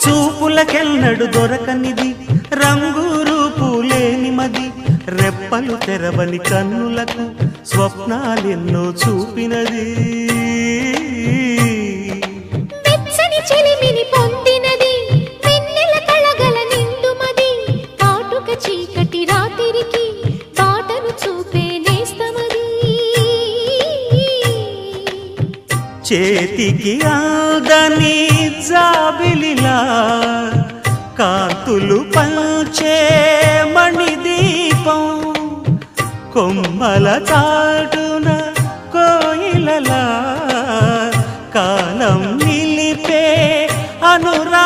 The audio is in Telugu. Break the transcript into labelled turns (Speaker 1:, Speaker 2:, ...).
Speaker 1: చూపులకెన్నడు దొరకనిది రంగు రూపు లేని మది రెప్పలు తెరవని కన్నులకు స్వప్నాలెన్నో చూపినది
Speaker 2: వెచ్చని చెలిమిని పొందినది వెన్నెల కళగల నిండుమది కాటుక చీకటి రాత్రికి బాటను చూపే నేస్తమది
Speaker 1: చేతికి ఆదని జాబిలిలా కాంతులు పంచే మణిదీపం కొమ్మల చాటున కోయిలలా కాలం నిలిపే అనురా